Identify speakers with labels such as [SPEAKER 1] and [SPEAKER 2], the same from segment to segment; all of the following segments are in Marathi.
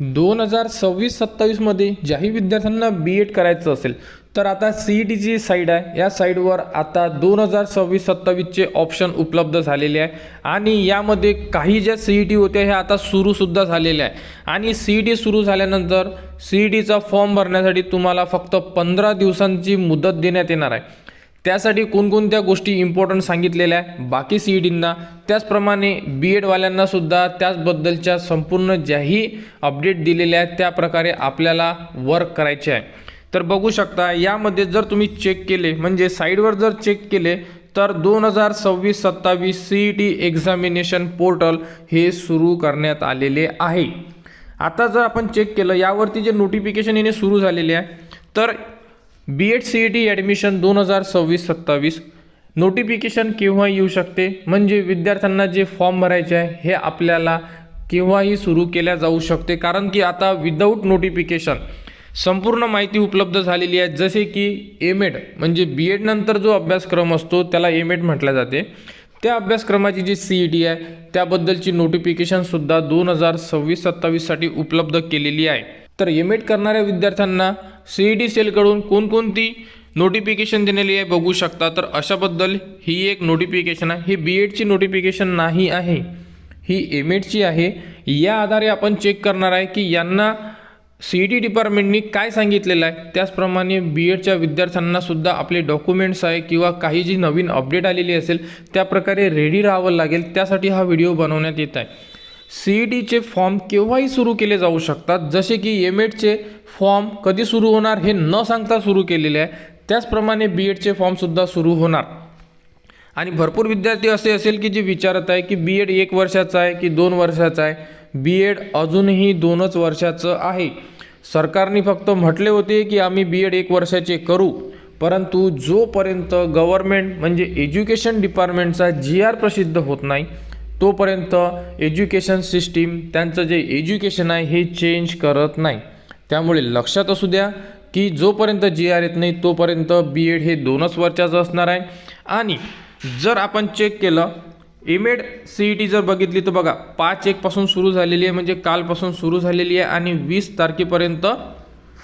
[SPEAKER 1] 2026-27 मध्ये ज्याही विद्यार्थ्यांना बी.एड करायचं असेल तर आता सी.ई.टीची साईड आहे, या साईडवर आता 2026-27चे ऑप्शन उपलब्ध झालेले आहे आणि यामध्ये काही ज्या सी.ई.टी होत्या ह्या आता सुरूसुद्धा झालेल्या आहे आणि सी.ई.टी सुरू झाल्यानंतर सी.ई.टीचा फॉर्म भरण्यासाठी तुम्हाला फक्त 15 दिवसांची मुदत देण्यात येणार आहे। त्यासाठी कोणकोणत्या गोष्टी इम्पॉर्टंट सांगितलेल्या आहे बाकी सी.ई.टींना, त्याचप्रमाणे बी.एडवाल्यांना सुद्धा त्याचबद्दलच्या संपूर्ण ज्याही अपडेट दिलेल्या आहेत त्या प्रकारे आपल्याला वर्क करायचे आहे। तर बघू शकता यामध्ये जर तुम्ही चेक केले म्हणजे साईडवर जर चेक केले तर 2026-27 सी.ई.टी एक्झामिनेशन पोर्टल हे सुरू करण्यात आलेले आहे। आता जर आपण चेक केलं यावरती जे नोटिफिकेशन येणे सुरू झालेले आहे तर बी.एड सी.ई.टी ॲडमिशन 2026-27 नोटिफिकेशन केव्हा येऊ शकते म्हणजे विद्यार्थ्यांना जे फॉर्म भरायचे आहे हे आपल्याला केव्हाही सुरू केल्या जाऊ शकते, कारण की आता विदाऊट नोटिफिकेशन संपूर्ण माहिती उपलब्ध झालेली आहे। जसे की एम.एड म्हणजे बी.एड नंतर जो अभ्यासक्रम असतो त्याला एम.एड म्हटले जाते, त्या अभ्यासक्रमाची जी सी.ई.टी आहे त्याबद्दलची नोटिफिकेशनसुद्धा 2026-27 साठी उपलब्ध केलेली आहे। तर एम.एड करणाऱ्या विद्यार्थ्यांना सी.ई.टी सेलकडून कोणकोणती नोटिफिकेशन दिलेली आहे बघू शकता। तर अशाबद्दल ही एक नोटिफिकेशन आहे, ही बी.एडची नोटिफिकेशन नाही आहे, ही एम.एडची आहे। या आधारे आपण चेक करणार आहे की यांना सी.ई.टी डिपार्टमेंटनी काय सांगितलेलं आहे, त्याचप्रमाणे बी.एडच्या विद्यार्थ्यांना सुद्धा आपले डॉक्युमेंट्स आहे किंवा काही जी नवीन अपडेट आलेली असेल त्या प्रकारे रेडी राहावं लागेल, त्यासाठी हा व्हिडिओ बनवण्यात येत आहे। सी.ई.टीचे फॉर्म केव्हाही सुरू केले जाऊ शकतात, जसे की एम.एडचे फॉर्म कधी सुरू होणार हे न सांगता सुरू केलेले आहे, त्याचप्रमाणे बी.एडचे फॉर्मसुद्धा सुरू होणार। आणि भरपूर विद्यार्थी असे असेल की जे विचारत आहे की बी.एड 1 वर्षाचा आहे की 2 वर्षाचा आहे, बी.एड अजूनही 2च वर्षाचं आहे। सरकारने फक्त म्हटले होते की आम्ही बी.एड 1 वर्षाचे करू, परंतु जोपर्यंत गव्हर्नमेंट म्हणजे एज्युकेशन डिपार्टमेंटचा जी.आर प्रसिद्ध होत नाही तोपर्यंत एज्युकेशन सिस्टीम त्यांचं जे एज्युकेशन आहे हे चेंज करत नाही। त्यामुळे लक्षात असू द्या की जोपर्यंत जी.आर येत नाही तोपर्यंत बी.एड हे 2च वर्षाचं असणार आहे। आणि जर आपण चेक केलं एम.एड सी.ई.टी जर बघितली तर बघा 5/1 पासून सुरू झालेली आहे, म्हणजे कालपासून सुरू झालेली आहे आणि 20 तारखेपर्यंत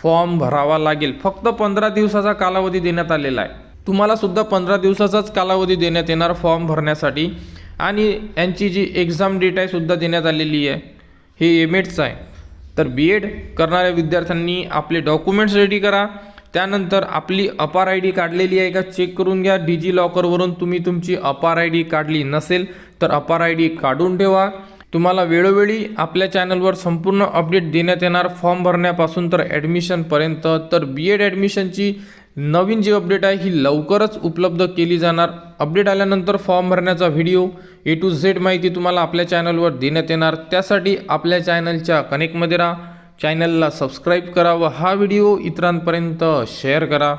[SPEAKER 1] फॉर्म भरावा लागेल। फक्त 15 दिवसाचा कालावधी देण्यात आलेला आहे, तुम्हाला सुद्धा 15 दिवसाचाच कालावधी देण्यात येणार फॉर्म भरण्यासाठी। आणि यांची जी एक्झाम डेट आहे सुद्धा देण्यात आलेली आहे, हे एम.एडचं आहे। तर बी.एड करणाऱ्या विद्यार्थ्यांनी आपले डॉक्युमेंट्स रेडी करा, त्यानंतर आपली अपार आय डी काढलेली आहे का चेक करून घ्या। डिजी लॉकरवरून तुम्ही तुमची अपार आय डी काढली नसेल तर अपार आय डी काढून ठेवा। तुम्हाला वेळोवेळी आपल्या चॅनलवर संपूर्ण अपडेट देण्यात येणार फॉर्म भरण्यापासून तर ॲडमिशनपर्यंत। तर बी.एड ॲडमिशनची नवीन जी अपडेट आहे ही लवकरच उपलब्ध केली जाणार। अपडेट आल्यानंतर फॉर्म भरण्याचा व्हिडिओ A to Z माहिती तुम्हाला आपल्या चॅनलवर देण्यात येणार, त्यासाठी आपल्या चॅनलच्या कनेक्टमध्ये राहा, चॅनलला सबस्क्राईब करा व हा व्हिडिओ इतरांपर्यंत शेअर करा।